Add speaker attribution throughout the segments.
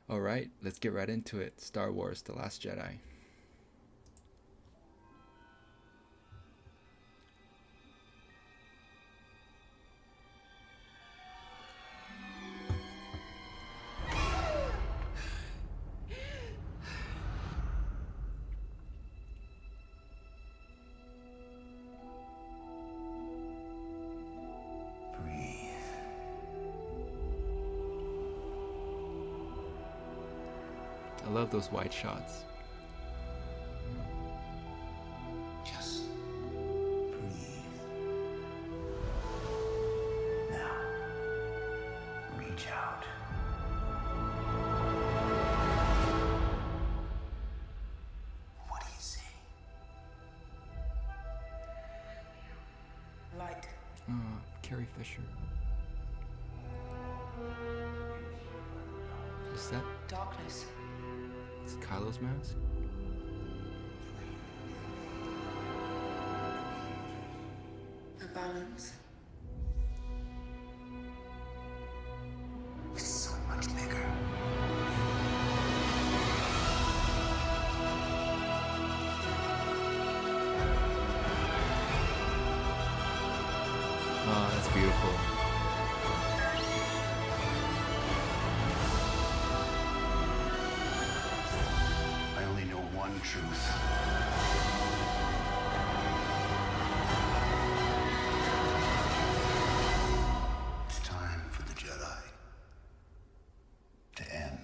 Speaker 1: Alright, let's get right into it. Star Wars The Last Jedi.
Speaker 2: Breathe.
Speaker 1: I love those wide shots.
Speaker 2: Just breathe. Now, reach out. What do you see?
Speaker 3: Light.
Speaker 1: Carrie Fisher. Is that
Speaker 3: Darkness.
Speaker 1: is Kylo's mask?
Speaker 3: A balance.
Speaker 2: It's so much bigger.
Speaker 1: Oh, that's beautiful.
Speaker 2: I only know one truth. It's time for the Jedi to end.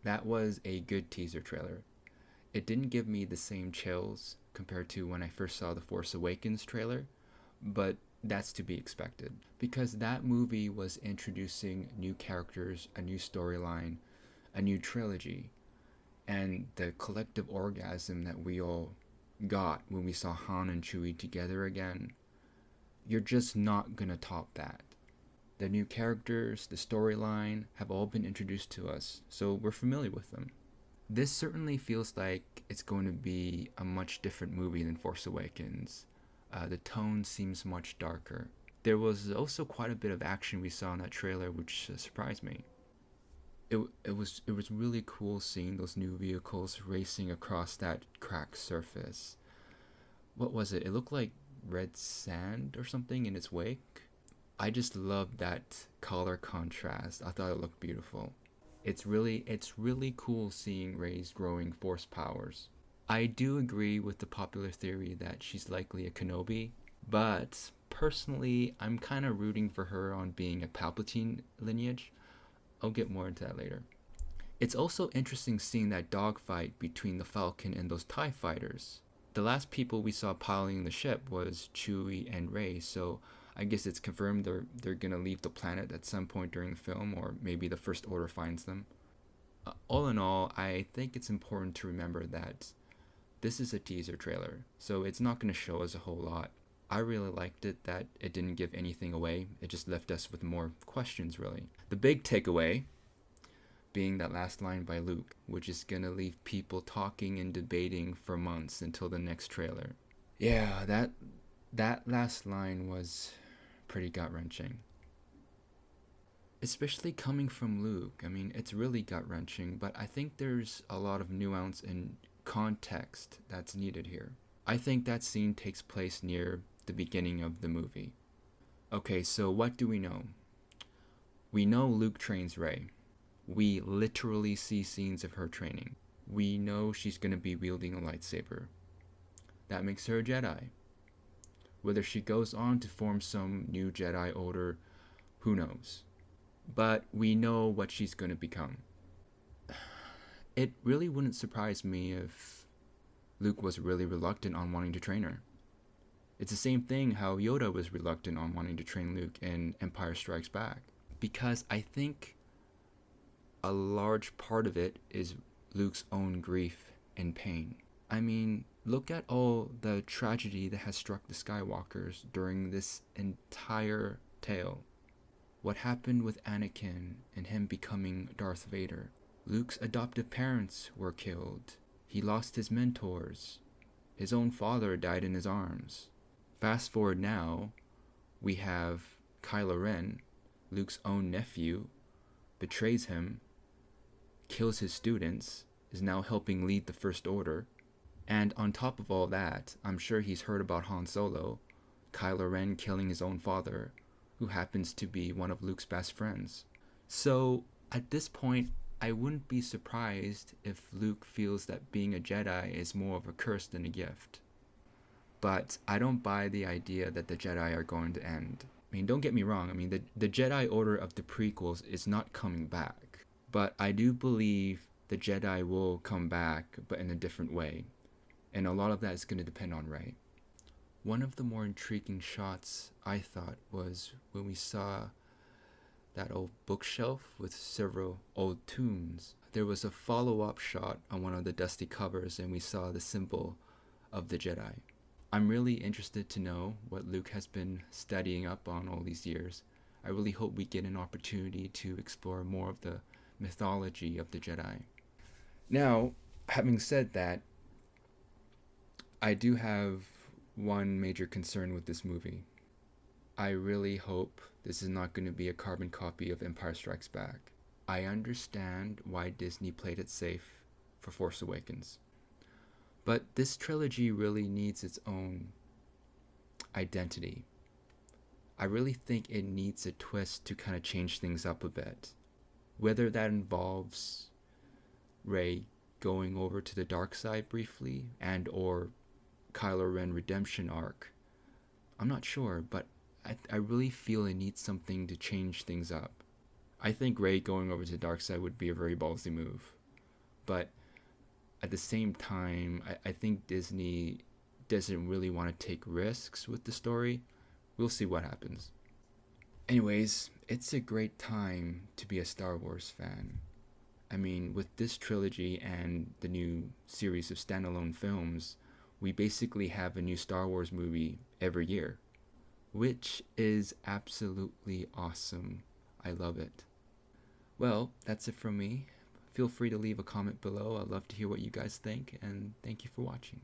Speaker 1: That was a good teaser trailer. It didn't give me the same chills compared to when I first saw the Force Awakens trailer, but that's to be expected because that movie was introducing new characters, a new storyline, a new trilogy, and the collective orgasm that we all got when we saw Han and Chewie together again. You're just not gonna top that. The new characters, the storyline have all been introduced to us, so we're familiar with them. This certainly feels like it's going to be a much different movie than Force Awakens. The tone seems much darker. There was also quite a bit of action we saw in that trailer, which surprised me. It was really cool seeing those new vehicles racing across that cracked surface. What was it? It looked like red sand or something in its wake. I just love that color contrast. I thought it looked beautiful. It's really cool seeing Rey's growing force powers. I do agree with the popular theory that she's likely a Kenobi, but personally, I'm kind of rooting for her on being a Palpatine lineage. I'll get more into that later. It's also interesting seeing that dogfight between the Falcon and those TIE fighters. The last people we saw piloting the ship was Chewie and Rey, so I guess it's confirmed they're gonna leave the planet at some point during the film, or maybe the First Order finds them. All in all, I think it's important to remember that this is a teaser trailer, so it's not gonna show us a whole lot. I really liked it that it didn't give anything away. It just left us with more questions, really. The big takeaway being that last line by Luke, which is gonna leave people talking and debating for months until the next trailer. Yeah, that last line was pretty gut-wrenching. Especially coming from Luke. I mean, it's really gut-wrenching, but I think there's a lot of nuance and context that's needed here. I think that scene takes place near the beginning of the movie. Okay, so what do we know? We know Luke trains Rey. We literally see scenes of her training. We know she's gonna be wielding a lightsaber. That makes her a Jedi. Whether she goes on to form some new Jedi Order, who knows? But we know what she's gonna become. It really wouldn't surprise me if Luke was really reluctant on wanting to train her. It's the same thing how Yoda was reluctant on wanting to train Luke in Empire Strikes Back. Because I think a large part of it is Luke's own grief and pain. I mean, look at all the tragedy that has struck the Skywalkers during this entire tale. What happened with Anakin and him becoming Darth Vader? Luke's adoptive parents were killed. He lost his mentors. His own father died in his arms. Fast forward now, we have Kylo Ren, Luke's own nephew, betrays him, kills his students, is now helping lead the First Order. And on top of all that, I'm sure he's heard about Han Solo, Kylo Ren killing his own father, who happens to be one of Luke's best friends. So at this point, I wouldn't be surprised if Luke feels that being a Jedi is more of a curse than a gift. But I don't buy the idea that the Jedi are going to end. I mean, don't get me wrong, I mean, the Jedi Order of the prequels is not coming back. But I do believe the Jedi will come back, but in a different way. And a lot of that is going to depend on Rey. One of the more intriguing shots, I thought, was when we saw that old bookshelf with several old tombs. There was a follow-up shot on one of the dusty covers, and we saw the symbol of the Jedi. I'm really interested to know what Luke has been studying up on all these years. I really hope we get an opportunity to explore more of the mythology of the Jedi. Now, having said that, I do have one major concern with this movie. I really hope this is not going to be a carbon copy of Empire Strikes Back. I understand why Disney played it safe for Force Awakens. But this trilogy really needs its own identity. I really think it needs a twist to kind of change things up a bit. Whether that involves Rey going over to the dark side briefly and or Kylo Ren redemption arc, I'm not sure, but I really feel it needs something to change things up. I think Rey going over to the dark side would be a very ballsy move. But at the same time, I think Disney doesn't really want to take risks with the story. We'll see what happens. Anyways, it's a great time to be a Star Wars fan. I mean, with this trilogy and the new series of standalone films, we basically have a new Star Wars movie every year, which is absolutely awesome. I love it. Well, that's it from me. Feel free to leave a comment below. I'd love to hear what you guys think, and thank you for watching.